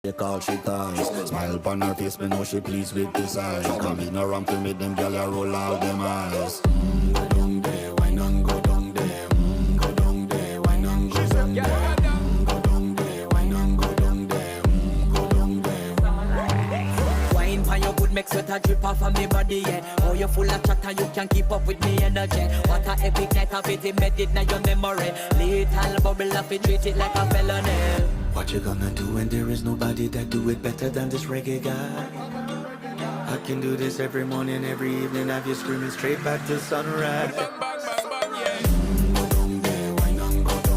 They call she ties. Smile upon her face, me know she pleased with this eyes. Coming around to make them gyal a roll out them eyes. Go down there, why not go down there? Go down there, why not go down there? Go down there, why not go down there? Go down there. Wine for your good, make sweat a drip off of me body, yeah. Oh, you're full of chatter, you can't keep up with me energy. What a epic night of it, embedded in your memory. Little bubble up, it treat it like a felony. What you gonna do when there is nobody that do it better than this reggae guy? I can do this every morning, every evening, have you screaming straight back to sunrise.